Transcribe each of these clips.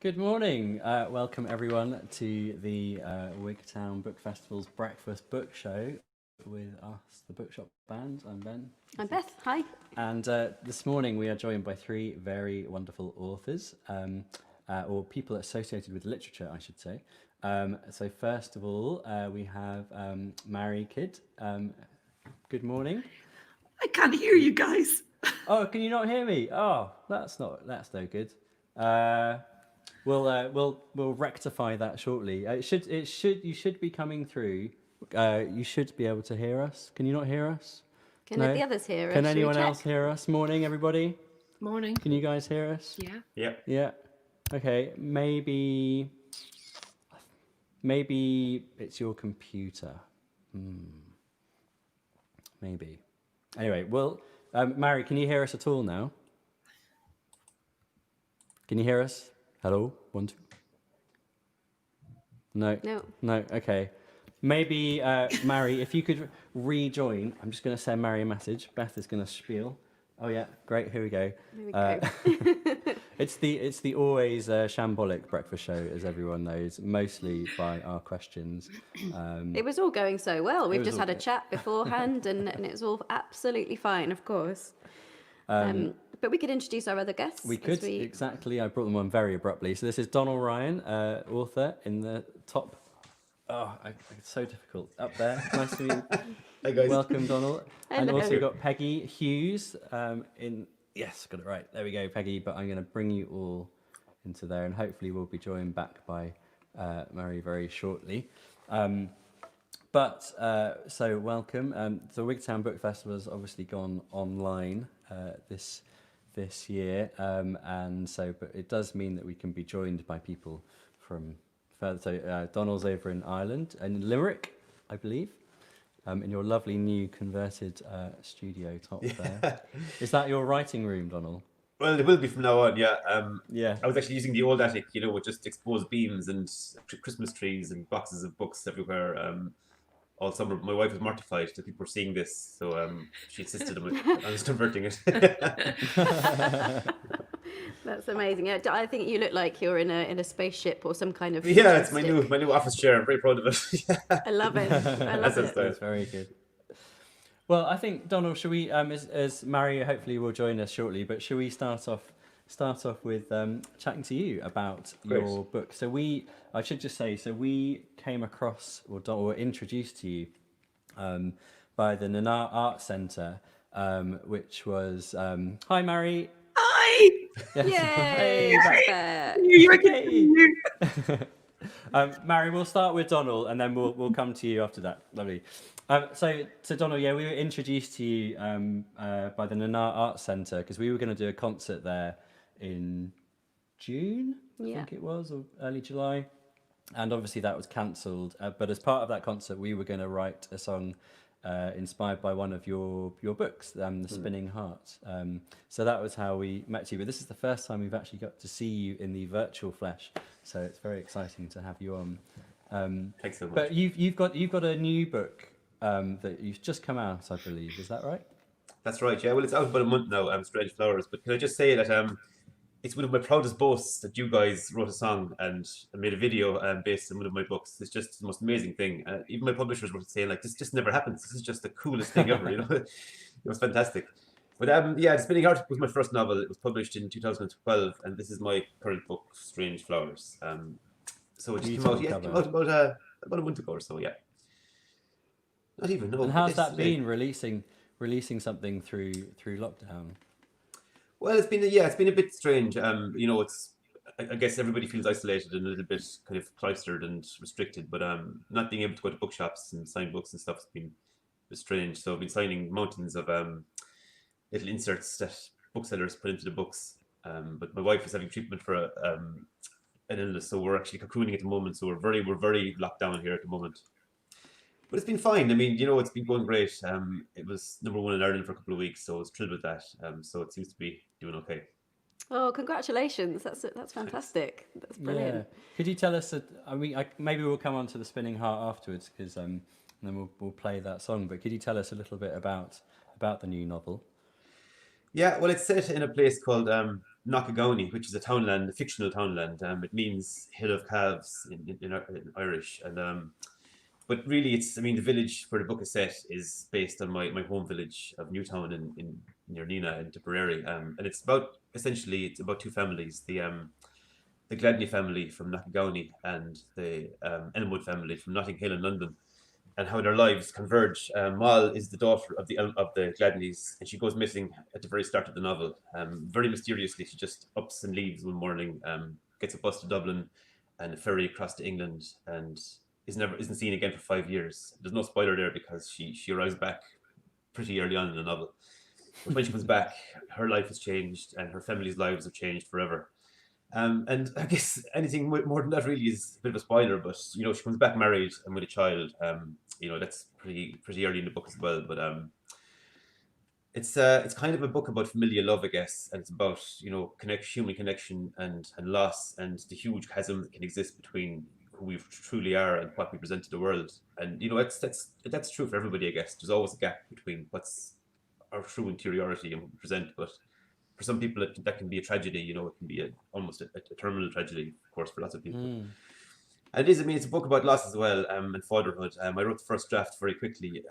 Good morning. Welcome everyone to the Wigtown Book Festival's Breakfast Book Show with us, the Bookshop band. I'm Ben. I'm Beth. Hi. And this morning we are joined by three very wonderful authors, or people associated with literature, I should say. So first of all, we have Mairi Kidd. Good morning. I can't hear you guys. Oh, can you not hear me? Oh, that's no good. We'll rectify that shortly. You should be coming through. You should be able to hear us. Can you not hear us? Can No? the others hear us? Can Should we anyone check? else hear us? Morning, everybody. Morning. Can you guys hear us? Yeah. Yep. Yeah. Okay. Maybe it's your computer. Maybe. Anyway, well, Mairi, can you hear us at all now? Can you hear us? Hello? 1, 2. No. Okay. Maybe, Mairi, if you could rejoin. I'm just going to send Mairi a message. Beth is going to spiel. Oh yeah, great. Here we go. There we go. It's the always shambolic breakfast show, as everyone knows, mostly by our questions. It was all going so well. We've was just all had a good. chat beforehand, and it was all absolutely fine, of course. But we could introduce our other guests. We could, exactly. I brought them on very abruptly. So this is Donal Ryan, author in the top. Oh, it's so difficult. Up there. Nice to meet you. Hi guys. Welcome, Donal. And Hello. also we've got Peggy Hughes yes, got it right. There we go, Peggy. But I'm going to bring you all into there, and hopefully we'll be joined back by Mairi very shortly. So welcome. The Wigtown Book Festival has obviously gone online this year, but it does mean that we can be joined by people from further. So Donal's over in Ireland and in Limerick, I believe. In your lovely new converted studio top there. Is that your writing room, Donal? Well, it will be from now on, yeah. Yeah. I was actually using the old attic, with just exposed beams and Christmas trees and boxes of books everywhere. All summer, my wife was mortified that people were seeing this, so she insisted on us converting it. That's amazing. Yeah, I think you look like you're in a spaceship or some kind of. Yeah, it's my futuristic- new office chair. I'm very proud of it. I love it. I love That's it. That's very good. Well, I think, Donal, should we, as Mairi hopefully will join us shortly, but should we start off with chatting to you about your book? So I should just say, we came across or were introduced to you by the Nana Art Centre, which was, hi, Mairi. Hi. Yes. Yay! Hey, That's fair. You Hey. Mairi, we'll start with Donal, and then we'll come to you after that. Lovely. So Donal, yeah, we were introduced to you by the Nana Art Centre because we were going to do a concert there in June, I think it was, or early July, and obviously that was cancelled. But as part of that concert, we were going to write a song inspired by one of your books, The Spinning Heart. So that was how we met you. But this is the first time we've actually got to see you in the virtual flesh. So it's very exciting to have you on. Thanks so much. But you've got a new book that you've just come out, I believe. Is that right? That's right, yeah. Well, it's out about a month now, Strange Flowers. But can I just say that it's one of my proudest boasts that you guys wrote a song and made a video based on one of my books. It's just the most amazing thing. Even my publishers were saying, like, this just never happens. This is just the coolest thing ever, It was fantastic. But The Spinning Heart was my first novel. It was published in 2012, and this is my current book, Strange Flowers. So it just came out about a month ago or so, yeah. Not even, no. And how's that been releasing something through lockdown? Well, it's been a bit strange. I guess everybody feels isolated and a little bit kind of cloistered and restricted. But not being able to go to bookshops and sign books and stuff has been a bit strange. So I've been signing mountains of little inserts that booksellers put into the books. But my wife is having treatment for an illness, so we're actually cocooning at the moment. So we're very locked down here at the moment. But it's been fine. I mean, it's been going great. It was #1 in Ireland for a couple of weeks, so I was thrilled with that. So it seems to be doing okay. Oh, congratulations! That's fantastic. That's brilliant. Yeah. Could you tell us? Maybe we'll come on to The Spinning Heart afterwards, because then we'll play that song. But could you tell us a little bit about the new novel? Yeah, well, it's set in a place called Knockagownie, which is a townland, a fictional townland. It means hill of calves in Irish, and but really, the village where the book is set is based on my home village of Newtown in near Nina in Tipperary. And it's about two families, the Gladney family from Knockagownie and the Elmwood family from Notting Hill in London, and how their lives converge. Moll is the daughter of the Gladneys, and she goes missing at the very start of the novel. Very mysteriously, she just ups and leaves one morning, gets a bus to Dublin and a ferry across to England, and isn't seen again for 5 years. There's no spoiler there because she arrives back pretty early on in the novel. But when she comes back, her life has changed and her family's lives have changed forever. And I guess anything more than that really is a bit of a spoiler. But she comes back married and with a child. That's pretty early in the book as well. But it's kind of a book about familial love, I guess, and it's about human connection and loss and the huge chasm that can exist between who we truly are and what we present to the world. And that's true for everybody, I guess. There's always a gap between what's our true interiority and what we present. But for some people, that can be a tragedy. It can be almost a terminal tragedy, of course, for lots of people. And it's a book about loss as well, and fatherhood. I wrote the first draft very quickly,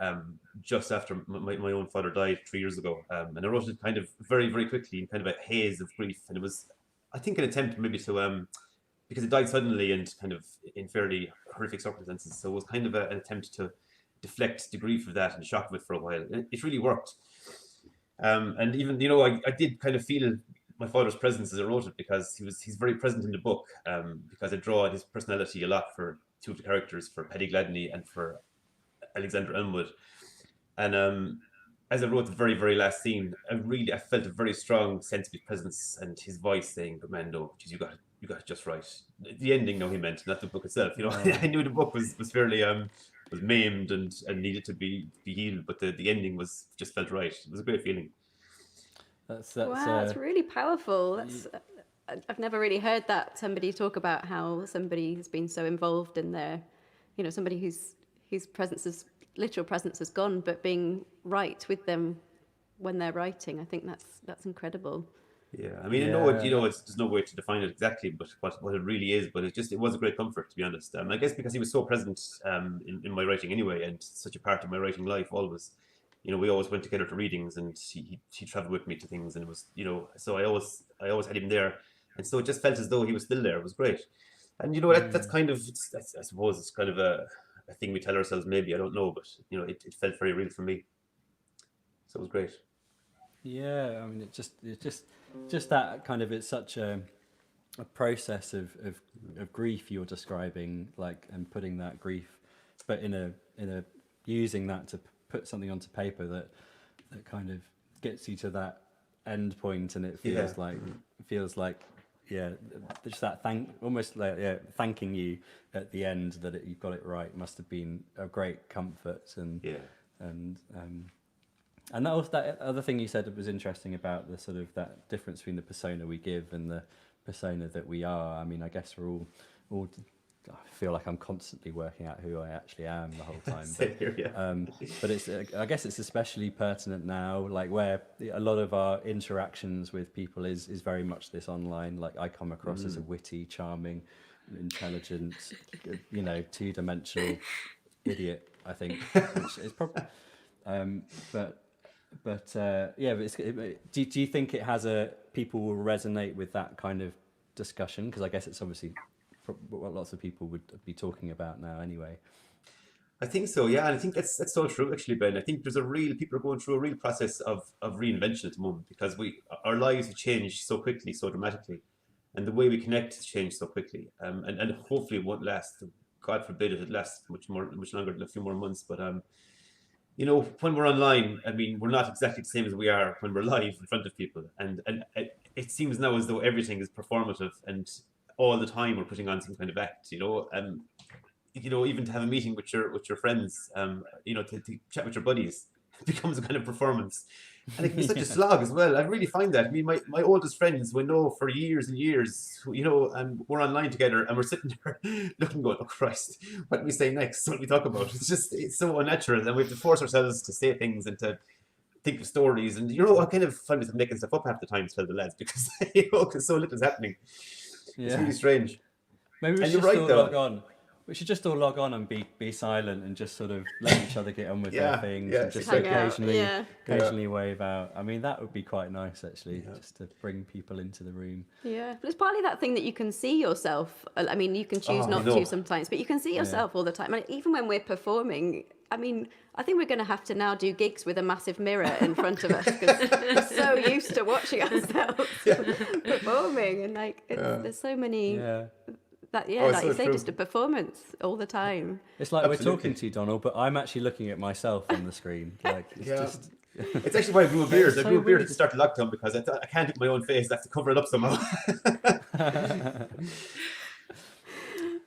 just after my own father died 3 years ago. And I wrote it kind of very, very quickly in kind of a haze of grief. And it was, I think, an attempt maybe to, because it died suddenly and kind of in fairly horrific circumstances. So it was kind of an attempt to deflect the grief of that and the shock of it for a while. It really worked. And even, I did kind of feel my father's presence as I wrote it, because he's very present in the book, because I draw on his personality a lot for two of the characters, for Paddy Gladney and for Alexander Elmwood. And as I wrote the very, very last scene, I felt a very strong sense of his presence and his voice saying, "But man, no, you got it just right." The ending, no, he meant, not the book itself. I knew the book was fairly was maimed and needed to be healed, but the ending just felt right. It was a great feeling. That's it's really powerful. I've never really heard that, somebody talk about how somebody has been so involved in their, somebody whose literal presence is gone, but being right with them when they're writing. I think that's incredible. Yeah, I mean, there's no way to define it exactly, but what it really is. But it was a great comfort, to be honest. I guess because he was so present in my writing anyway, and such a part of my writing life always. We always went together to readings, and he traveled with me to things, and it was, so I always had him there, and so it just felt as though he was still there. It was great, and that's kind of, I suppose it's kind of a thing we tell ourselves, maybe, I don't know, but it felt very real for me, so it was great. Yeah, I mean, it's just that kind of, it's such a process of grief you're describing, like, and putting that grief, but in a using that to put something onto paper that kind of gets you to that end point, and it feels like just that thanking you at the end that you've got it right must have been a great comfort. And that other thing you said was interesting about the sort of that difference between the persona we give and the persona that we are. I mean, I guess we're all I feel like I'm constantly working out who I actually am the whole time. But it's I guess it's especially pertinent now, like where a lot of our interactions with people is very much this online. Like I come across as a witty, charming, intelligent, two-dimensional idiot, I think, which is probably. Do you think it has people will resonate with that kind of discussion? Because I guess it's obviously what lots of people would be talking about now anyway. I think so, yeah, and I think that's so true, actually, Ben. I think people are going through a real process of reinvention at the moment, because our lives have changed so quickly, so dramatically, and the way we connect has changed so quickly, and hopefully it won't last. God forbid it lasts much longer than a few more months. But when we're online, I mean, we're not exactly the same as we are when we're live in front of people, and it seems now as though everything is performative, and all the time we're putting on some kind of act, even to have a meeting with your friends, to chat with your buddies, it becomes a kind of performance, and it can be such a slog as well. I really find that. I mean, my oldest friends we know for years and years, and we're online together, and we're sitting there looking, going, "Oh Christ, what do we say next? What do we talk about?" It's so unnatural, and we have to force ourselves to say things and to think of stories, and you know, I kind of find myself making stuff up half the time to tell the lads because you know, because so little's happening. It's really strange. Maybe we And should you're just right, all though. log on. We should just all log on and be silent and just sort of let each other get on with their things and just Hang out, occasionally wave out. I mean, that would be quite nice actually, just to bring people into the room. Yeah, but it's partly that thing that you can see yourself. I mean, you can choose not to sometimes, but you can see yourself all the time. And even when we're performing, I mean, I think we're going to have to now do gigs with a massive mirror in front of us because we're so used to watching ourselves performing, and like there's so many. Like so you say, true. just a performance all the time. It's like we're talking to you, Donal, but I'm actually looking at myself on the screen. Like it's just. It's actually why I grew a beard. I grew a beard at weird. the start of lockdown because I thought I can't look at my own face. I have to cover it up somehow.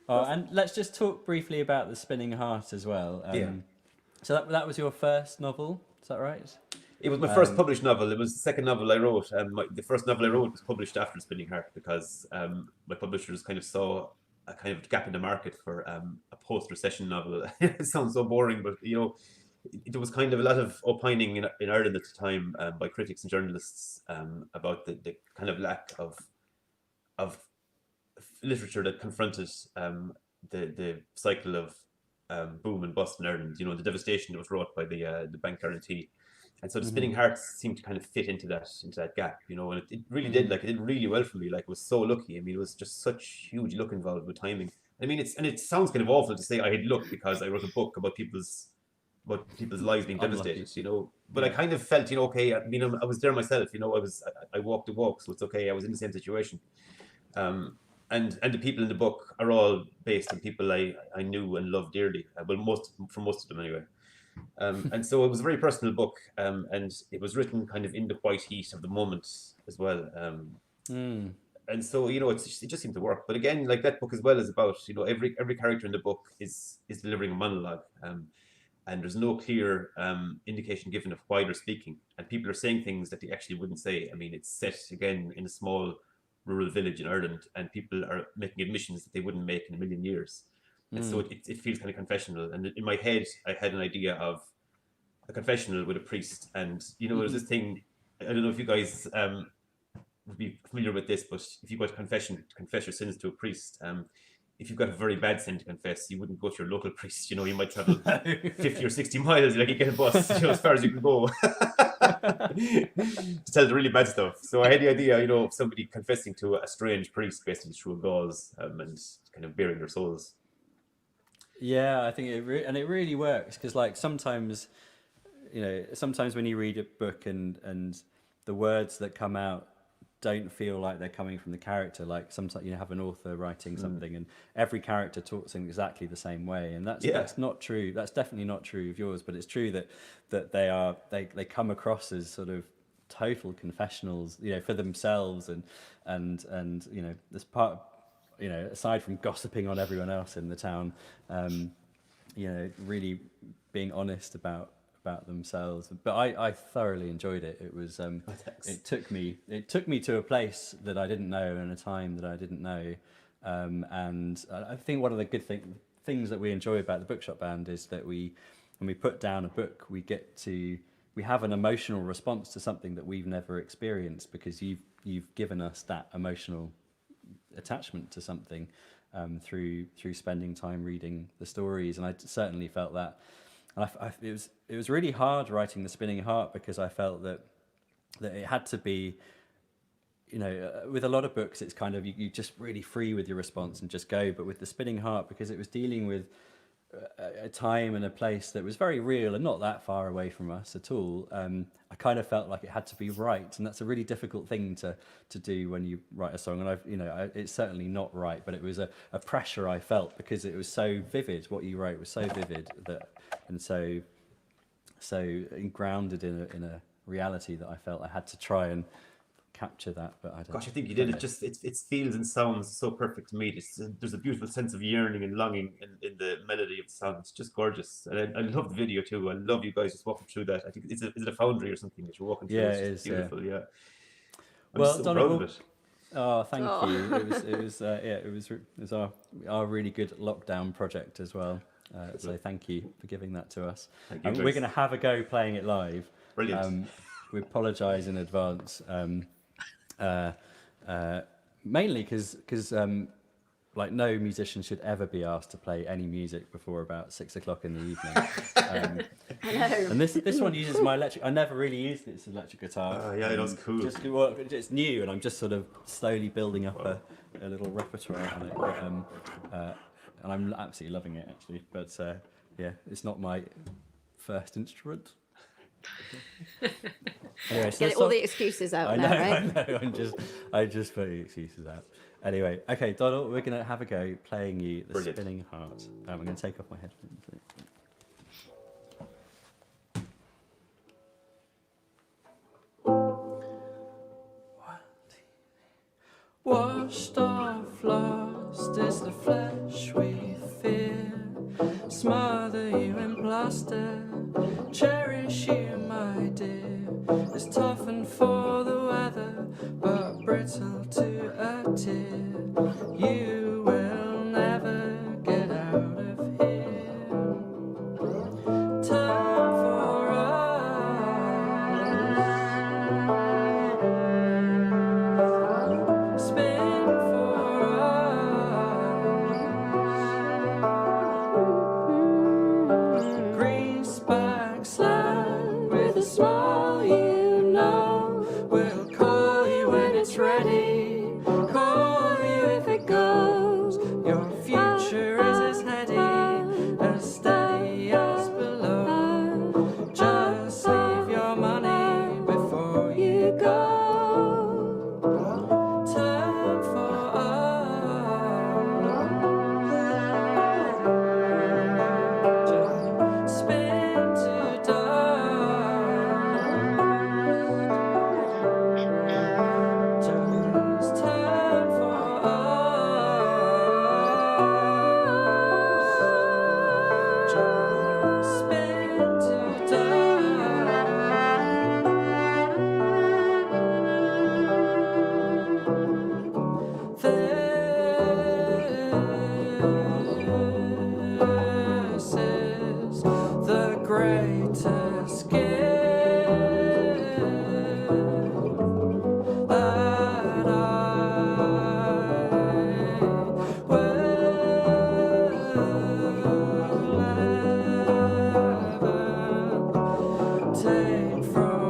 And let's just talk briefly about The Spinning Heart as well. So that was your first novel, is that right? It was my first published novel. It was the second novel I wrote. The first novel I wrote was published after Spinning Heart because my publishers kind of saw a kind of gap in the market for a post-recession novel. It sounds so boring, but you know, there was kind of a lot of opining in Ireland at the time by critics and journalists about the kind of lack of literature that confronted the cycle of boom and bust in Ireland. You know, the devastation that was wrought by the bank guarantee. And so the Spinning Heart seemed to kind of fit into that gap, you know, and it really did. Like, it did really well for me. Like, I was so lucky. I mean, it was just such huge luck involved with timing. I mean, it sounds kind of awful to say I had luck because I wrote a book about people's lives being devastated, you know. But I kind of felt, you know, okay. I mean, I was there myself, you know. I walked the walk, so it's okay. I was in the same situation. And the people in the book are all based on people I knew and loved dearly. Well, most of them anyway. And so it was a very personal book, and it was written kind of in the white heat of the moment as well. And so, you know, it just seemed to work. But again, like, that book as well is about, you know, every character in the book is delivering a monologue, and there's no clear indication given of why they're speaking. And people are saying things that they actually wouldn't say. I mean, it's set again in a small rural village in Ireland, and people are making admissions that they wouldn't make in a million years. And so it feels kind of confessional. And in my head, I had an idea of a confessional with a priest. And, you know, there's this thing, I don't know if you guys would be familiar with this, but if you go to confession to confess your sins to a priest, if you've got a very bad sin to confess, you wouldn't go to your local priest. You know, you might travel 50 or 60 miles, like, you get a bus, you know, as far as you can go to tell the really bad stuff. So I had the idea, you know, of somebody confessing to a strange priest, basically through a gauze, and kind of bearing their souls. Yeah, I think it really works because, like, sometimes, you know, sometimes when you read a book and the words that come out don't feel like they're coming from the character. Like, sometimes you have an author writing something and every character talks in exactly the same way, and that's not true. That's definitely not true of yours, but it's true that they come across as sort of total confessionals, you know, for themselves and you know, this part. You know, aside from gossiping on everyone else in the town, you know, really being honest about themselves. But I thoroughly enjoyed it. It was it took me to a place that I didn't know and a time that I didn't know. And I think one of the good things that we enjoy about the Bookshop Band is that when we put down a book, we have an emotional response to something that we've never experienced because you've given us that emotional attachment to something through spending time reading the stories, and I certainly felt that. And it was really hard writing The Spinning Heart because I felt that it had to be, you know, with a lot of books it's kind of you just really free with your response and just go. But with The Spinning Heart, because it was dealing with a time and a place that was very real and not that far away from us at all, I kind of felt like it had to be right, and that's a really difficult thing to do when you write a song. And it's certainly not right, but it was a pressure I felt because it was so vivid. What you wrote was so vivid and so grounded in a reality that I felt I had to try and capture that. But I don't. Gosh, I think you did. It feels and sounds so perfect to me. There's a beautiful sense of yearning and longing in the melody of the song. It's just gorgeous, and I love the video too. I love you guys just walking through that. I think is it a foundry or something that you're walking through? Yeah, it's beautiful. Yeah. Well, so Donal, proud of it. Oh, thank you. It was our really good lockdown project as well. So thank you for giving that to us. Thank you, we're going to have a go playing it live. Brilliant. We apologise in advance, mainly because like no musician should ever be asked to play any music before about 6 o'clock in the evening. I know. And this one uses my electric. I never really used its electric guitar. Yeah, that's cool. Just it's new, and I'm just sort of slowly building up a little repertoire on it. And I'm absolutely loving it actually. But yeah, it's not my first instrument. Anyway, so Get all the excuses out now, right? I know. I just put the excuses out. Anyway, okay, Donal, we're gonna have a go playing you the Brilliant. Spinning Heart. I'm gonna take off my headphones. Washed off, lost is the flesh we fear. Smother you in plaster, cherish you, my dear. It's toughened for the weather, but brittle to a tear. You will never get out of here. Time for us, spin for us. Greaseback slag with a smile, you know. We'll call you when it's ready. Call you if it goes. Your future is as heady as steady as below. Just save your money before you go. Time for us. Spin to dust. Just time for us. Just spin to dust. This is the greatest gift that I will ever take from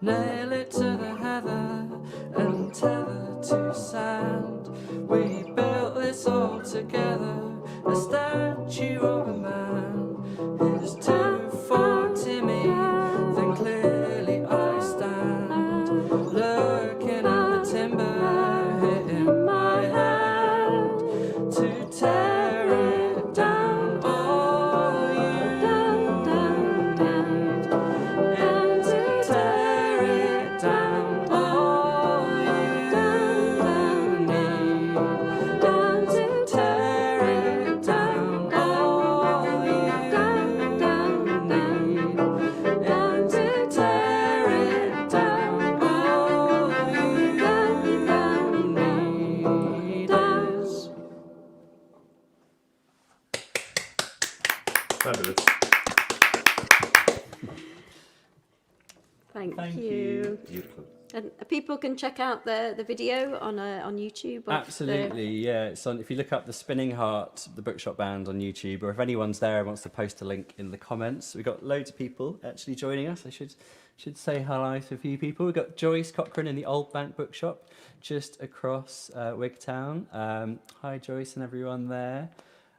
Nail it to the heather and tether to sand. We built this all together, a statue of a man. Here's two for Timmy, then clearly I stand, looking at the timber hitting my hand to tear it down. All you need, and to tear it down. All you need, and to tear it down. All you need, and to tear it down. All you need is. Fabulous. Thank you. Beautiful. And people can check out the video on YouTube. Of Absolutely, yeah. It's on, if you look up the Spinning Heart, the Bookshop band on YouTube, or if anyone's there and wants to post a link in the comments. We've got loads of people actually joining us. I should say hello to a few people. We've got Joyce Cochrane in the Old Bank Bookshop just across Wigtown. Hi Joyce and everyone there.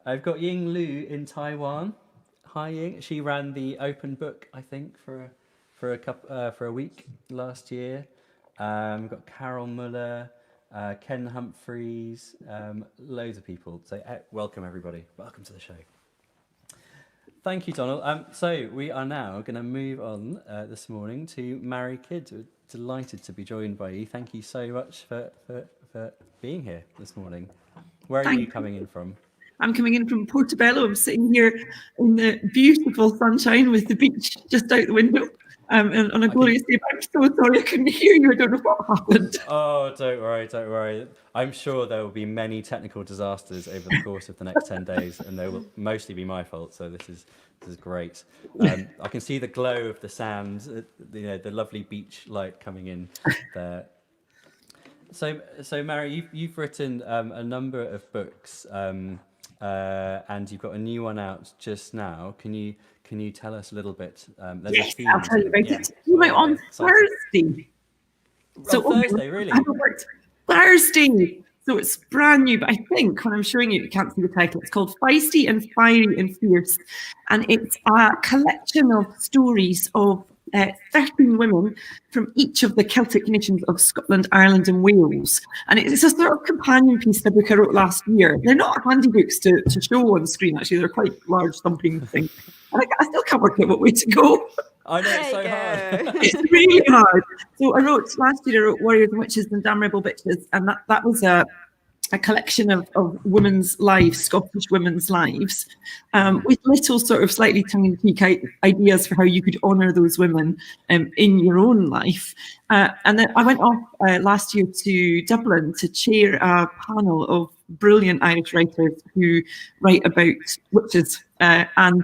I've got Ying Lu in Taiwan. Hi Ying. She ran the open book, I think, for a week last year. We've got Carol Muller. Ken Humphreys, loads of people. So welcome everybody. Welcome to the show. Thank you, Donal. So we are now going to move on this morning to Mairi Kidd. We're delighted to be joined by you. Thank you so much for being here this morning. Where are you coming in from? I'm coming in from Portobello. I'm sitting here in the beautiful sunshine with the beach just out the window. And on a glorious day. I'm so sorry I couldn't hear you. I don't know what happened. Oh, don't worry. I'm sure there will be many technical disasters over the course of the next 10 days, and they will mostly be my fault. So this is great. I can see the glow of the sand, the lovely beach light coming in there. So Mairi, you've written a number of books, and you've got a new one out just now. Can you tell us a little bit? Yes, I'll tell you about it. You went on Thursday. Thursday, really? I haven't worked Thursday. So it's brand new, but I think when I'm showing you can't see the title. It's called Feisty and Fiery and Fierce. And it's a collection of stories of 13 women from each of the Celtic nations of Scotland, Ireland and Wales. And it's a sort of companion piece to the book I wrote last year. They're not handy books to show on screen, actually. They're quite large thumping things. And I still can't work out what way to go. I know, it's so hard. It's really hard. So last year I wrote Warriors and Witches and Damn Rebel Bitches, and that was a collection of women's lives, Scottish women's lives, with little sort of slightly tongue-in-cheek ideas for how you could honour those women in your own life. And then I went off last year to Dublin to chair a panel of brilliant Irish writers who write about witches, and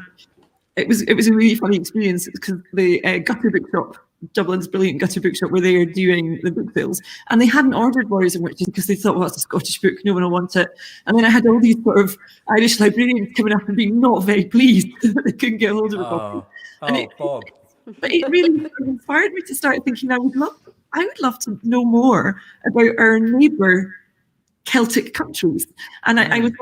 it was a really funny experience because the Gutter Bookshop, Dublin's brilliant Gutter Bookshop, were there doing the book sales, and they hadn't ordered Warriors and Witches because they thought, well, that's a Scottish book, no one will want it. And then I had all these sort of Irish librarians coming up and being not very pleased that they couldn't get hold of a copy. Bob. But it really inspired me to start thinking I would love to know more about our neighbour Celtic countries. And I was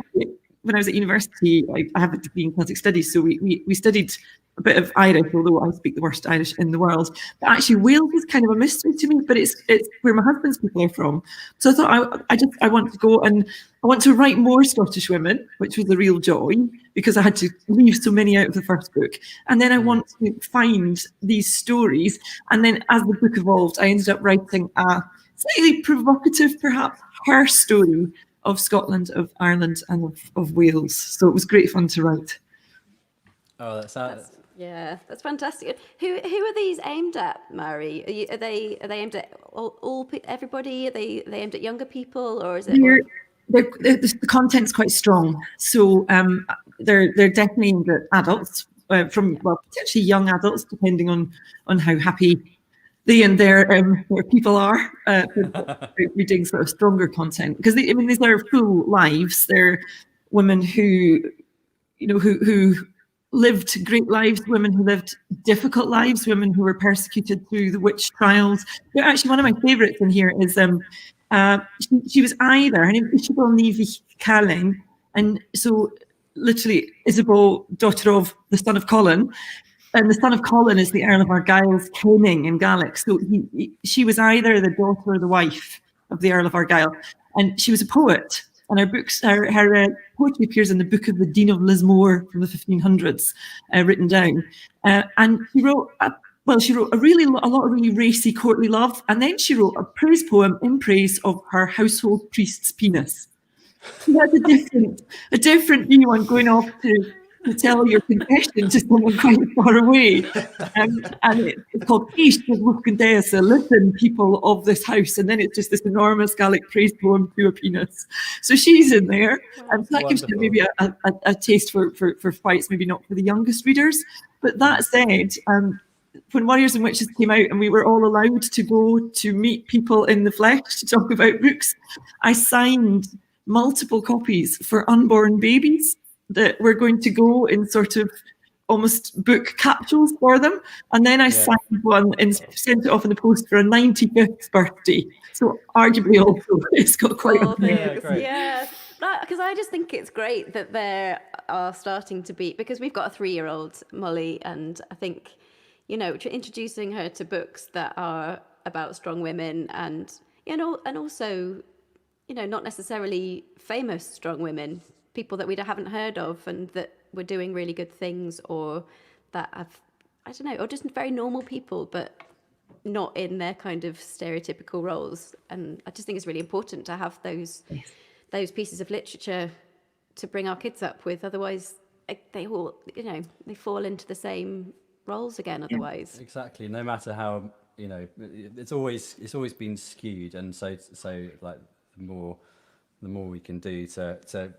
when I was at university, I have a degree in Celtic studies, so we studied a bit of Irish, although I speak the worst Irish in the world. But actually, Wales is kind of a mystery to me, but it's where my husband's people are from. So I thought I want to go and I want to write more Scottish women, which was a real joy because I had to leave so many out of the first book. And then I want to find these stories. And then as the book evolved, I ended up writing a slightly provocative, perhaps, her story of Scotland, of Ireland, and of Wales. So it was great fun to write. Oh, that's fantastic. Who are these aimed at, Mairi? Are they aimed at everybody? Are they aimed at younger people, or is it? The content's quite strong, so they're definitely aimed at adults, potentially young adults, depending on how happy they and their people are reading sort of stronger content, because these are full lives. They're women who lived great lives, women who lived difficult lives, women who were persecuted through the witch trials. But actually, one of my favourites in here is she was either, her name is Isabel Nivi Callen, and so literally Isabel, daughter of the son of Colin. And the son of Colin is the Earl of Argyle's king in Gaelic. So she was either the daughter or the wife of the Earl of Argyle. And she was a poet. And her poetry appears in the Book of the Dean of Lismore from the 1500s, written down. And she wrote a lot of really racy courtly love. And then she wrote a praise poem in praise of her household priest's penis. So that's a different view on going off to tell your confession to someone quite far away. And it's called Ish Deasa, listen, people of this house. And then it's just this enormous Gaelic praise poem to a penis. So she's in there. And that gives you maybe a taste for fights, maybe not for the youngest readers. But that said, when Warriors and Witches came out and we were all allowed to go to meet people in the flesh to talk about books, I signed multiple copies for unborn babies that were going to go in sort of almost book capsules for them. And then I signed one and sent it off in the post for a 95th birthday. So arguably also it's got quite a big. Yeah, because I just think it's great that there are starting to be, because we've got a 3-year-old, Molly, and I think, introducing her to books that are about strong women and also not necessarily famous strong women, people that we haven't heard of and that were doing really good things, or that have, I don't know, or just very normal people, but not in their kind of stereotypical roles. And I just think it's really important to have those pieces of literature to bring our kids up with. Otherwise, they all, they fall into the same roles again. Otherwise, exactly. No matter how, it's always been skewed, and so like the more we can do to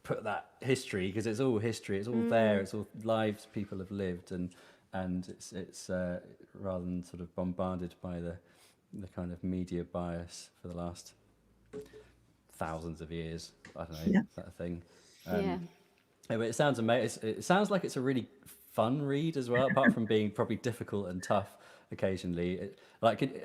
put that history, because it's all history, it's all there, it's all lives people have lived, and it's rather than sort of bombarded by the kind of media bias for the last thousands of years. I don't know, that thing. But it sounds amazing. It sounds like it's a really fun read as well, apart from being probably difficult and tough occasionally.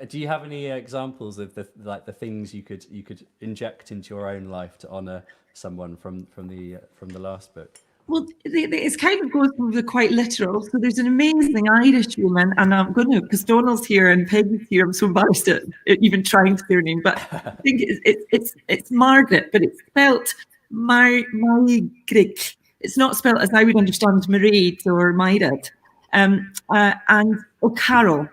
Do you have any examples of the things you could inject into your own life to honour someone from the last book? Well, it's kind of goes from the quite literal. So there's an amazing Irish woman, and I'm going to, because Donal's here and Peggy's here, I'm so embarrassed at even trying to say her name, but I think it's Margaret, but it's spelt Mairi Kidd. It's not spelt as I would understand Mairead or Mairead, and O'Carroll.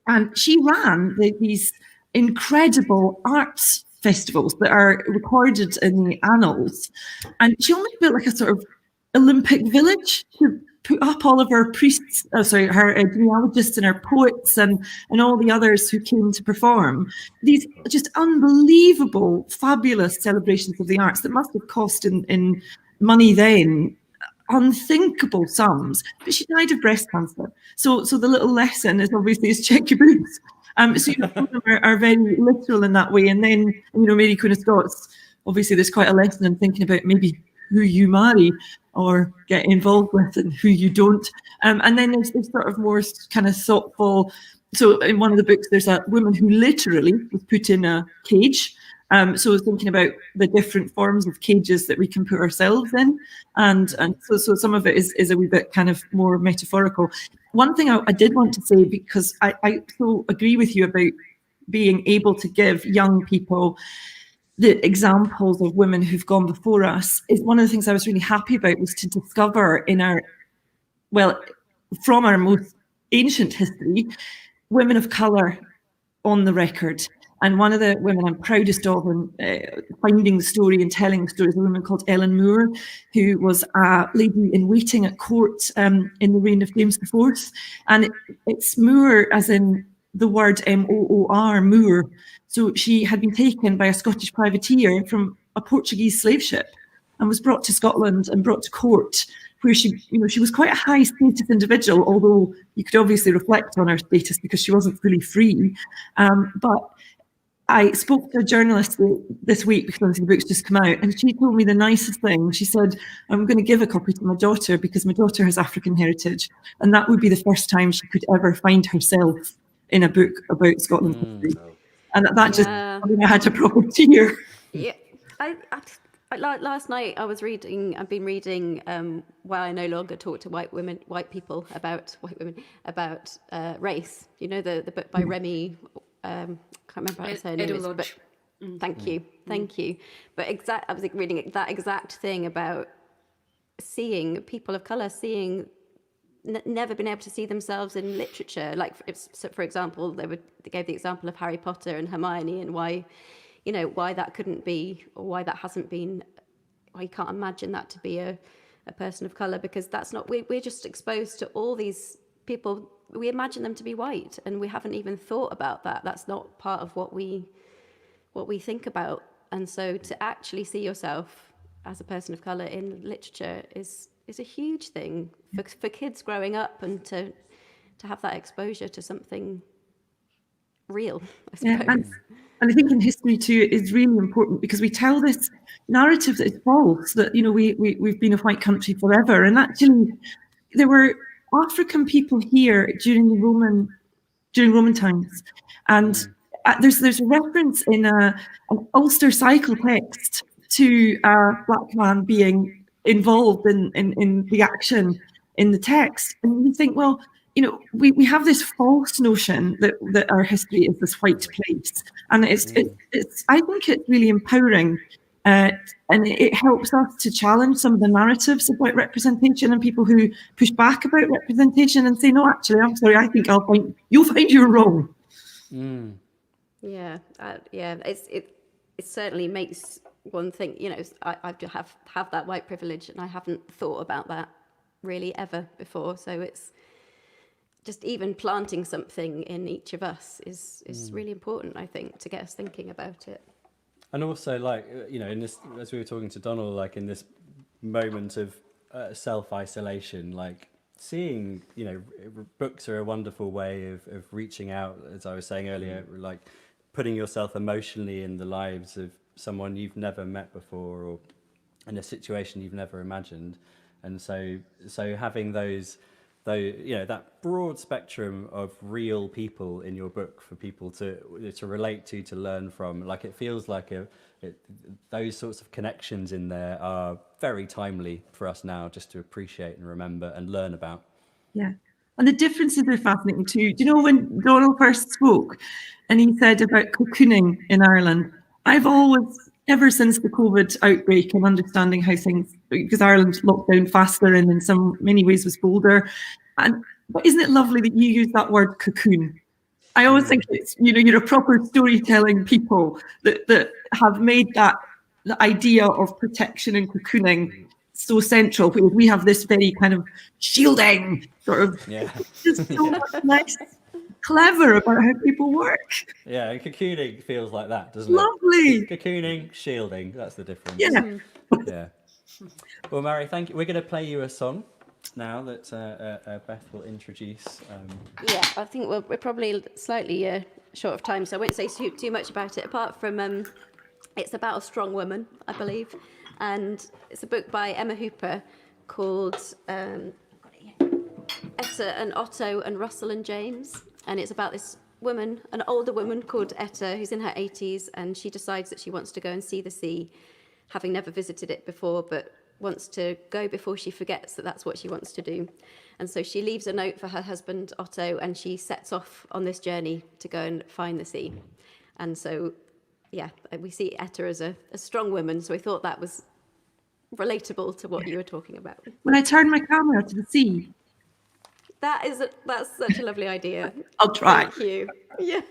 And she ran these incredible arts festivals that are recorded in the annals. And she almost built like a sort of Olympic village to put up all of her priests, her genealogists and her poets and all the others who came to perform. These just unbelievable, fabulous celebrations of the arts that must have cost in money then unthinkable sums. But she died of breast cancer. So the little lesson is obviously check your boobs. So some of them are very literal in that way. And then, Mary Queen of Scots, obviously there's quite a lesson in thinking about maybe who you marry or get involved with and who you don't. And then there's sort of more kind of thoughtful. So in one of the books, there's a woman who literally was put in a cage. So thinking about the different forms of cages that we can put ourselves in. And so some of it is a wee bit kind of more metaphorical. One thing I did want to say, because I so agree with you about being able to give young people the examples of women who've gone before us, is one of the things I was really happy about was to discover from our most ancient history, women of colour on the record. And one of the women I'm proudest of in finding the story and telling the story is a woman called Ellen Moore, who was a lady in waiting at court in the reign of James IV. And it's Moore as in the word Moor, Moor. So she had been taken by a Scottish privateer from a Portuguese slave ship and was brought to Scotland and brought to court, where she was quite a high status individual, although you could obviously reflect on her status because she wasn't fully free. But I spoke to a journalist this week because the book's just come out, and she told me the nicest thing. She said, I'm going to give a copy to my daughter because my daughter has African heritage, and that would be the first time she could ever find herself in a book about Scotland history. And that just, I had a proper tear. Yeah, last night I've been reading Why I No Longer Talk to White People about race. The book by Remy, can't remember how to say her name. But thank you. But I was reading that exact thing about seeing people of colour, never been able to see themselves in literature. Like, for example, they gave the example of Harry Potter and Hermione, and why that couldn't be, or why that hasn't been, why you can't imagine that to be a person of colour, because that's not, we're just exposed to all these people, we imagine them to be white, and we haven't even thought about that. That's not part of what we think about. And so to actually see yourself as a person of colour in literature is a huge thing for kids growing up, and to have that exposure to something real, I suppose. And I think in history too, it's really important because we tell this narrative that is false, that we've been a white country forever, and actually there were African people here during Roman times, and there's a reference in an Ulster cycle text to a black man being involved in the action in the text, and you think, well, we have this false notion that our history is this white place, and it's I think it's really empowering, and it helps us to challenge some of the narratives about representation and people who push back about representation and say, no, actually, I'm sorry, I think you'll find you're wrong. Yeah, it certainly makes one think, I have that white privilege, and I haven't thought about that really ever before. So it's just even planting something in each of us is really important, I think, to get us thinking about it. And also, like, in this, as we were talking to Donal, like in this moment of self-isolation, like seeing, books are a wonderful way of reaching out, as I was saying earlier, like putting yourself emotionally in the lives of someone you've never met before or in a situation you've never imagined. And so having that broad spectrum of real people in your book for people to relate to learn from, like it feels like those sorts of connections in there are very timely for us now, just to appreciate and remember and learn about. Yeah. And the differences are fascinating too. Do you know when Donal first spoke and he said about cocooning in Ireland? I've always, ever since the COVID outbreak and understanding how things, because Ireland locked down faster and in many ways was bolder. But isn't it lovely that you use that word cocoon? I always think it's, you're a proper storytelling people that have made the idea of protection and cocooning so central, because we have this very kind of shielding sort of, just so much nice, clever about how people work. Yeah, and cocooning feels like that, doesn't Lovely. it? Cocooning, shielding, that's the difference. Yeah. Yeah. Well, Mairi, thank you. We're going to play you a song now that Beth will introduce. Yeah, I think we're probably slightly short of time, so I won't say too much about it, apart from it's about a strong woman, I believe. And it's a book by Emma Hooper called Etta and Otto and Russell and James. And it's about this woman, an older woman called Etta, who's in her 80s, and she decides that she wants to go and see the sea, having never visited it before, but wants to go before she forgets that that's what she wants to do. And so she leaves a note for her husband, Otto, and she sets off on this journey to go and find the sea. And so, yeah, we see Etta as a strong woman, so I thought that was relatable to what you were talking about. When I turn my camera to the sea. That's such a lovely idea. I'll try. Thank you. Yeah,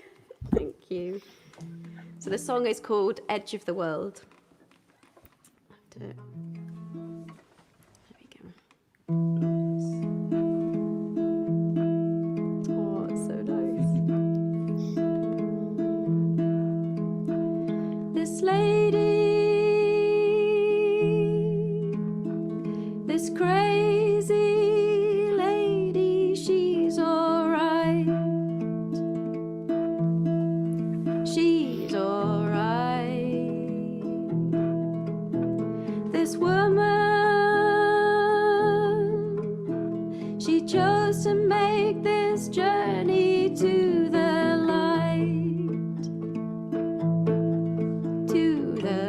thank you. So the song is called Edge of the World. There we go. Oh, it's so nice. This lady, this crazy lady, she's alright. She's alright. This woman, she chose to make this journey to the light, to the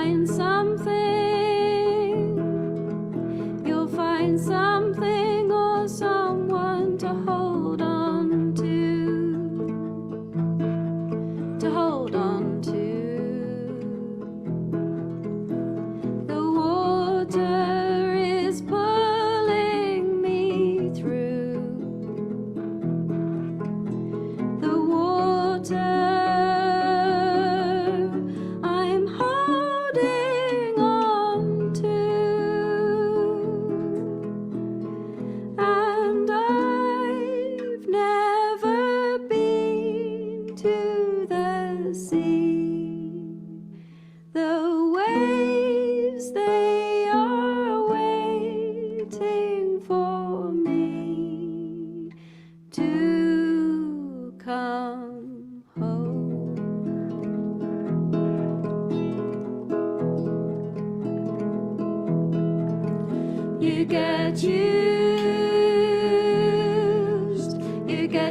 find something. You'll find something or someone to hold on to hold on to. The water is pulling me through. The water I'm holding on to. And I've never been to the sea. The waves, they are waiting for me to come home. You get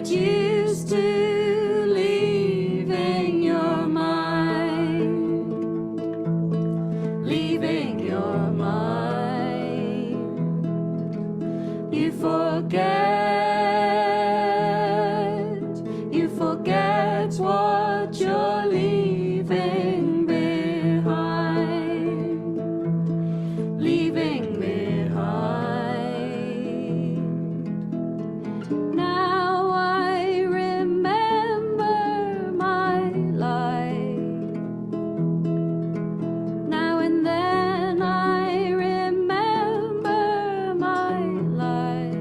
used to leaving your mind, leaving your mind. You forget what you're leaving behind, leaving behind. Now I remember my life. Now and then I remember my life.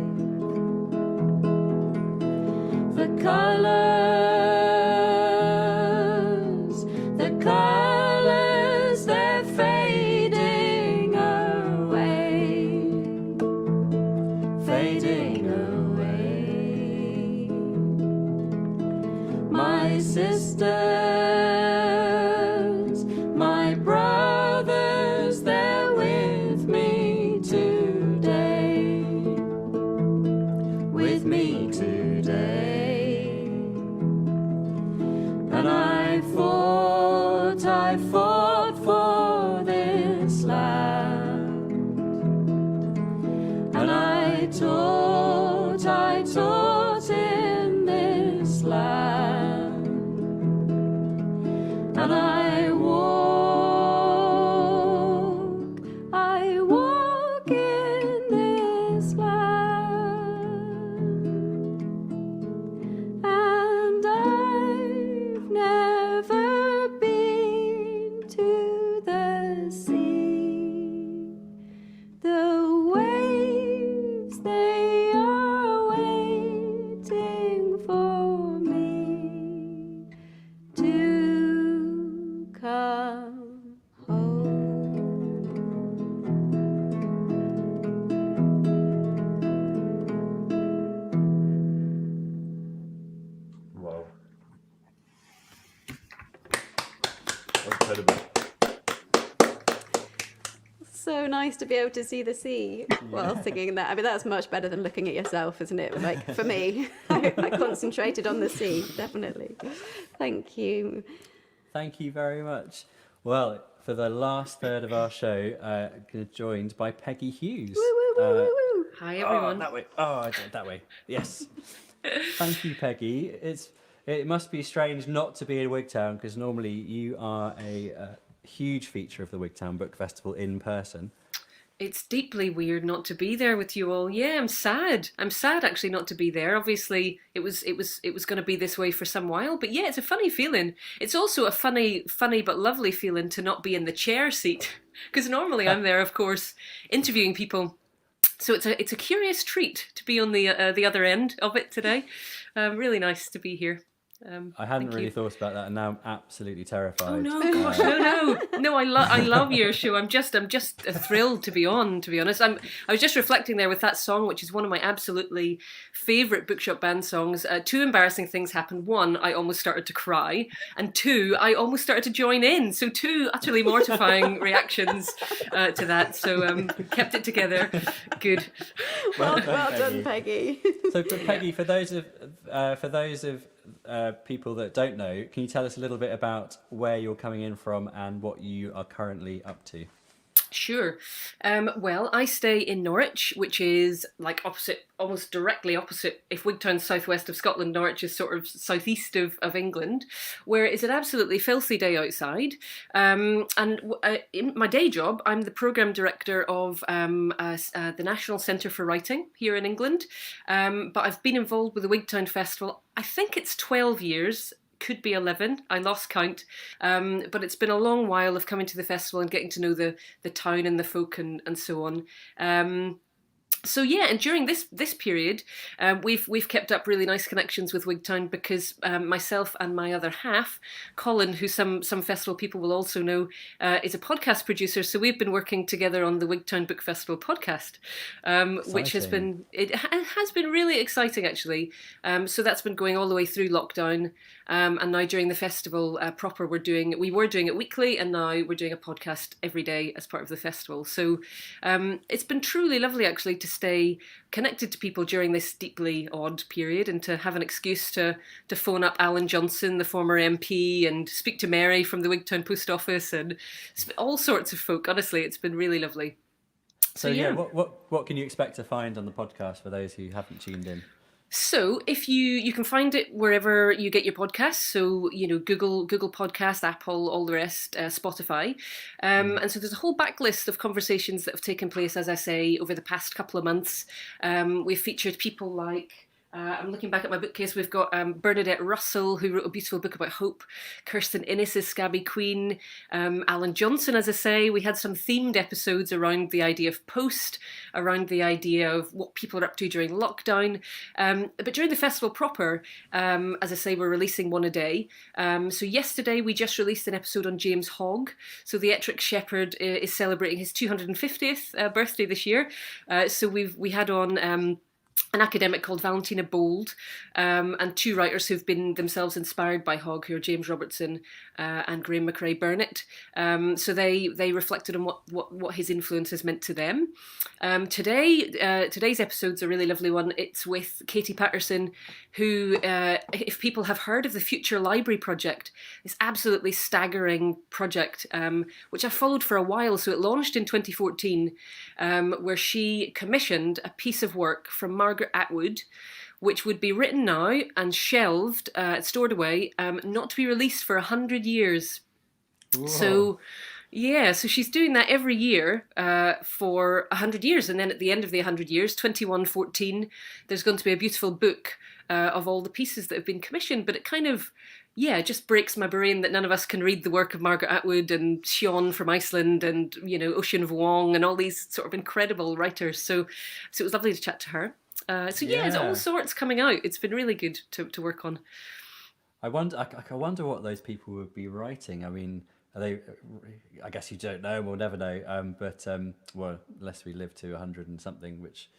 The colors, they're fading away, fading away. My sisters, my brothers, they're with me today, with me today. And I fought for this land. And I taught in this land. And I walk in this land. And I've never been to the sea. The waves, they are waiting for me to come home. Wow. Incredible. So nice to be able to see the sea while singing that. I mean, that's much better than looking at yourself, isn't it? Like, for me, I concentrated on the sea, definitely. Thank you. Thank you very much. Well, for the last third of our show, joined by Peggy Hughes. Woo, woo, woo, woo, woo. Hi, everyone. Oh, that way. Oh, I did it that way. Yes. Thank you, Peggy. It must be strange not to be in Wigtown, because normally you are a huge feature of the Wigtown Book Festival in person. It's deeply weird not to be there with you all. Yeah, I'm sad. I'm sad actually not to be there. Obviously, it was going to be this way for some while, but yeah, it's a funny feeling. It's also a funny but lovely feeling to not be in the chair seat, because normally I'm there, of course, interviewing people. So it's a curious treat to be on the other end of it today. Really nice to be here. I hadn't really thought about that, and now I'm absolutely terrified. Oh no, gosh, no! I love your show. I'm just thrilled to be on. To be honest, I was just reflecting there with that song, which is one of my absolutely favourite Bookshop band songs. Two embarrassing things happened. One, I almost started to cry, and two, I almost started to join in. So two utterly mortifying reactions to that. So kept it together. Good. Well done, Peggy. So, Peggy, for those of people that don't know, can you tell us a little bit about where you're coming in from and what you are currently up to? Sure. Well, I stay in Norwich, which is like opposite, almost directly opposite. If Wigtown's southwest of Scotland, Norwich is sort of southeast of England, where it's an absolutely filthy day outside. In my day job, I'm the programme director of the National Centre for Writing here in England. But I've been involved with the Wigtown Festival, I think it's 12 years. Could be 11, I lost count, but it's been a long while of coming to the festival and getting to know the town and the folk and so on. So yeah, and during this period, we've kept up really nice connections with Wigtown because myself and my other half, Colin, who some festival people will also know, is a podcast producer. So we've been working together on the Wigtown Book Festival podcast, which has been really exciting actually. So that's been going all the way through lockdown, and now during the festival proper, we were doing it weekly, and now we're doing a podcast every day as part of the festival. So it's been truly lovely actually to stay connected to people during this deeply odd period and to have an excuse to phone up Alan Johnson, the former MP, and speak to Mary from the Wigtown Post Office and all sorts of folk. Honestly, it's been really lovely. So yeah, what can you expect to find on the podcast for those who haven't tuned in? So if you can find it wherever you get your podcasts, so Google Podcast, Apple, all the rest, Spotify, and so there's a whole backlist of conversations that have taken place, as I say, over the past couple of months. We've featured people like. I'm looking back at my bookcase. We've got Bernadette Russell, who wrote a beautiful book about hope. Kirsten Innes' Scabby Queen. Alan Johnson, as I say. We had some themed episodes around the idea of post, around the idea of what people are up to during lockdown. But during the festival proper, as I say, we're releasing one a day. So yesterday we just released an episode on James Hogg. So the Ettrick Shepherd is celebrating his 250th birthday this year. So we had on an academic called Valentina Bold, and two writers who've been themselves inspired by Hogg, who are James Robertson and Graham McRae Burnett. So they reflected on what his influence has meant to them. Today's episode's a really lovely one. It's with Katie Patterson, who, if people have heard of the Future Library Project, this absolutely staggering project, which I followed for a while. So it launched in 2014, where she commissioned a piece of work from Margaret Atwood, which would be written now and shelved, stored away, not to be released for 100 years. Whoa. So she's doing that every year for 100 years. And then at the end of the 100 years, 2114, there's going to be a beautiful book of all the pieces that have been commissioned. But it kind of, it just breaks my brain that none of us can read the work of Margaret Atwood and Sean from Iceland and, Ocean Vuong and all these sort of incredible writers. So it was lovely to chat to her. There's all sorts coming out. It's been really good to work on. I wonder what those people would be writing. I mean, are they? I guess you don't know. We'll never know. But unless we live to 100 and something, which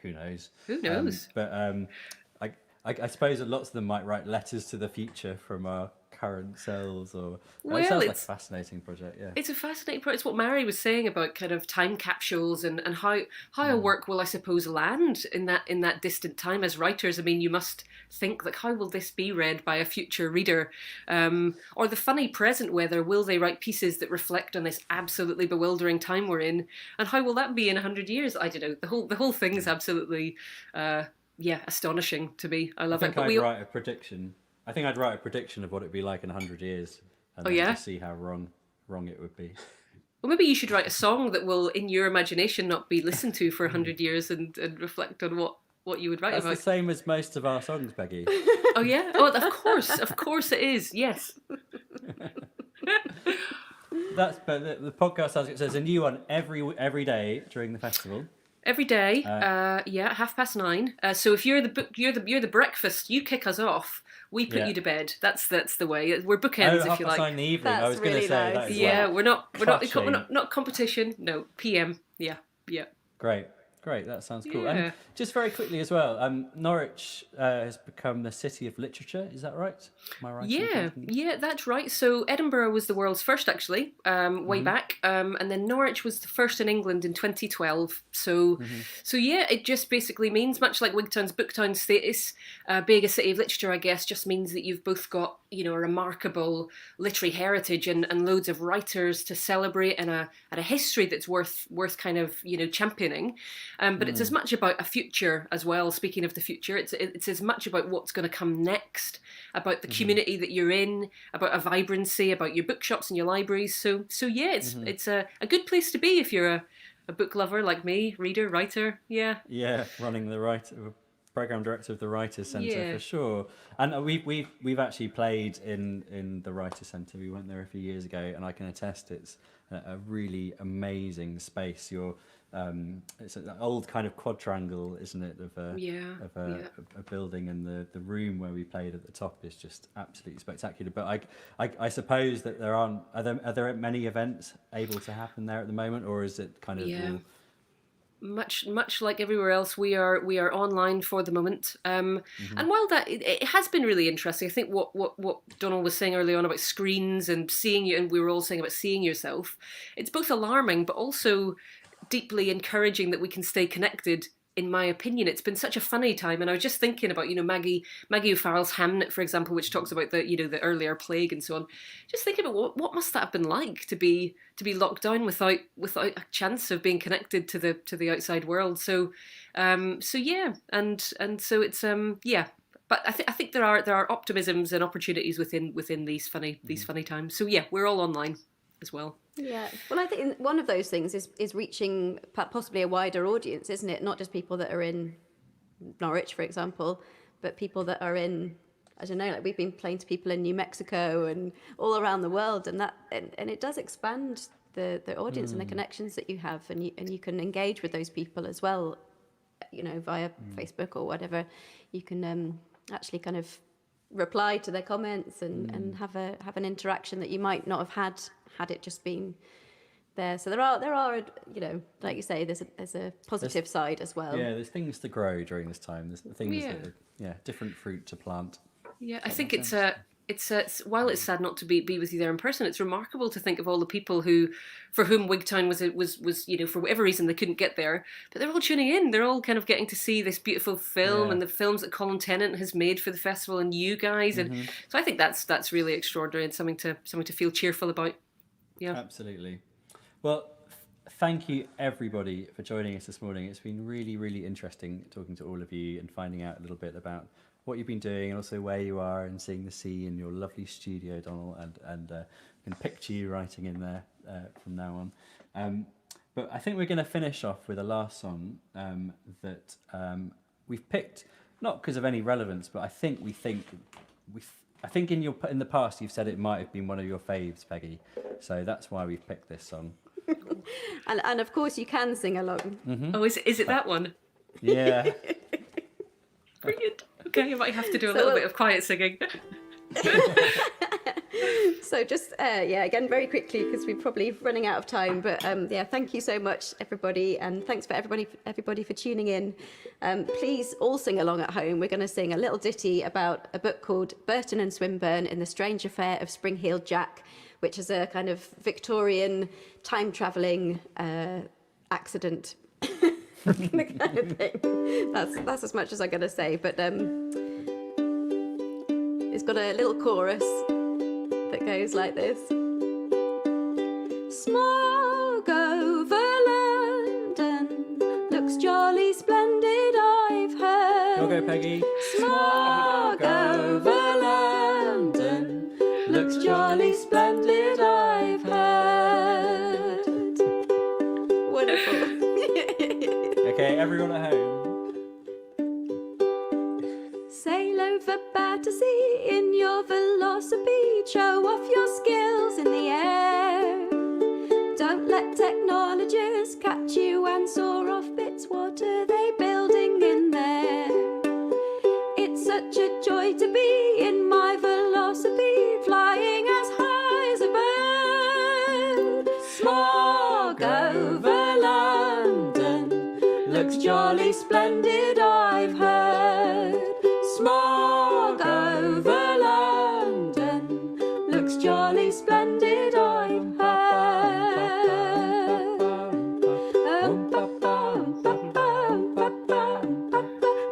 who knows? Who knows? I suppose that lots of them might write letters to the future from our current selves, or it sounds like a fascinating project. Yeah, it's a fascinating project. It's what Mairi was saying about kind of time capsules and how a work will, I suppose, land in that distant time. As writers, I mean, you must think like, how will this be read by a future reader, or the funny present weather? Will they write pieces that reflect on this absolutely bewildering time we're in, and how will that be in 100 years? I don't know. The whole thing is absolutely astonishing to me. I love it. But I'd write a prediction. I think I'd write a prediction of what it'd be like in 100 years, and then just see how wrong it would be. Well, maybe you should write a song that will, in your imagination, not be listened to for 100 years and reflect on what you would write about. That's the same as most of our songs, Peggy. Oh yeah? Oh, of course it is. Yes. But the podcast, as it says, a new one every day during the festival. Every day, 9:30. So if you're the breakfast, you kick us off. We put you to bed. That's the way. We're bookends, if you like. 9:30 in the evening. I was going to say that. We're not competition. No, PM. Yeah. Great. great. That sounds cool. Yeah. And just very quickly as well, Norwich has become the city of literature. Is that right? Am I right? Yeah, that's right. So Edinburgh was the world's first, actually, way back, and then Norwich was the first in England in 2012. So yeah, it just basically means, much like Wigtown's Booktown status, being a city of literature, I guess, just means that you've both got, you know, a remarkable literary heritage and loads of writers to celebrate, and a history that's worth kind of, you know, championing. But it's as much about a future as well. Speaking of the future, it's as much about what's going to come next, about the community that you're in, about a vibrancy, about your bookshops and your libraries. So yeah, it's a good place to be if you're a book lover like me, reader, writer. Yeah, running the program director of the Writers' Centre for sure. And we've actually played in the Writers' Centre. We went there a few years ago, and I can attest it's a really amazing space. It's an old kind of quadrangle, isn't it, of a building, and the room where we played at the top is just absolutely spectacular. But I suppose that are there many events able to happen there at the moment, or is it kind of all... Much like everywhere else, we are online for the moment. And while that it has been really interesting, I think what Donal was saying earlier on about screens and seeing you, and we were all saying about seeing yourself, it's both alarming but also deeply encouraging that we can stay connected. In my opinion, it's been such a funny time, and I was just thinking about, you know, Maggie O'Farrell's Hamnet, for example, which talks about the, you know, the earlier plague and so on. Just thinking about what must that have been like to be locked down without a chance of being connected to the outside world. So yeah, and so it's But I think there are optimisms and opportunities within these funny times. So yeah, we're all online as well. Yeah, well, I think one of those things is reaching possibly a wider audience, isn't it? Not just people that are in Norwich, for example, but people that are in, I don't know, like we've been playing to people in New Mexico and all around the world, and it does expand the audience and the connections that you have, and you can engage with those people as well, you know, via Facebook or whatever. You can actually kind of reply to their comments and have an interaction that you might not have had it just been there. So there are you know, like you say, there's a positive side as well. Yeah, there's things to grow during this time. There's things that different fruit to plant. Yeah, I think it's while it's sad not to be with you there in person, it's remarkable to think of all the people for whom Wigtown was, you know, for whatever reason they couldn't get there, but they're all tuning in. They're all kind of getting to see this beautiful film and the films that Colin Tennant has made for the festival, and you guys, and so I think that's really extraordinary and something to feel cheerful about. Yeah, absolutely. Well, thank you everybody for joining us this morning. It's been really, really interesting talking to all of you and finding out a little bit about what you've been doing and also where you are, and seeing the sea in your lovely studio, Donal, and can picture you writing in there from now on. But I think we're going to finish off with a last song that we've picked, not because of any relevance, but I think in the past you've said it might have been one of your faves, Peggy. So that's why we've picked this song. and of course you can sing along. Oh, is it that one? Yeah. Brilliant. Okay, you might have to do a little bit of quiet singing. So just again very quickly, because we're probably running out of time, but thank you so much everybody, and thanks for everybody for tuning in. Please all sing along at home. We're going to sing a little ditty about a book called Burton and Swinburne in the Strange Affair of Spring-Heeled Jack, which is a kind of Victorian time travelling accident kind of thing. That's as much as I'm going to say, but it's got a little chorus that goes like this. Smog over London looks jolly splendid, I've heard. You'll go, Peggy. Smog over London looks jolly splendid, I've heard. Wonderful. Okay, everyone at home. Sail over Battersea in your velocipede, show off your skills in the air. Don't let technologists catch you and saw off bits. What are they building in there? It's such a joy to be in my velocipede, flying as high as a bird. Smog over London looks jolly splendid, I've heard. Smog over London looks jolly splendid, I've heard.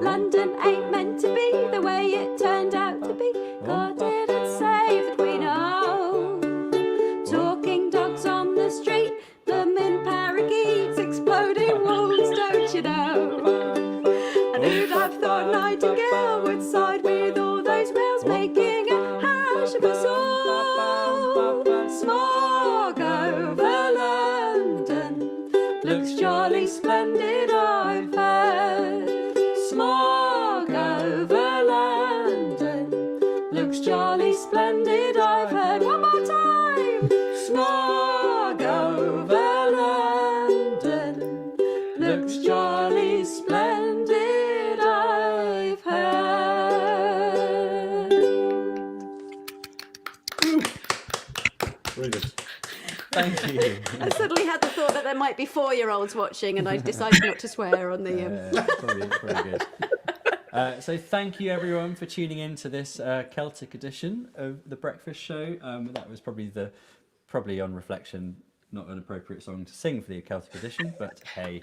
London ain't meant to be the way it turned out to be. God didn't save the Queen, oh. Talking dogs on the street, blooming parakeets, exploding walls, don't you know? And who'd have thought Nightingale would side with all those males making a hash of us all? Smog over London looks jolly splendid, I've heard. Smog over London looks jolly splendid, I've heard. One more time. Smog over London looks jolly splendid, I've heard. Brilliant. Thank you. I suddenly had the thought that there might be 4-year-olds watching, and I decided not to swear on the. Probably good. So thank you everyone for tuning in to this Celtic edition of the Breakfast Show. That was probably on reflection, not an appropriate song to sing for the Celtic edition, but hey,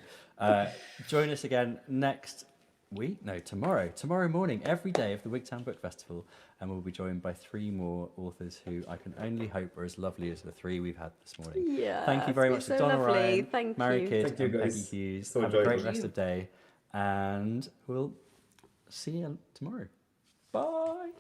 join us again tomorrow morning, every day of the Wigtown Book Festival, and we'll be joined by 3 more authors who I can only hope are as lovely as the 3 we've had this morning. Yeah. Thank you very much to Donal Ryan, Thank Mairi you. Kidd, Thank you, and guys. Peggy Hughes. So Have a great enjoyable. rest of the day, and we'll see you tomorrow. Bye.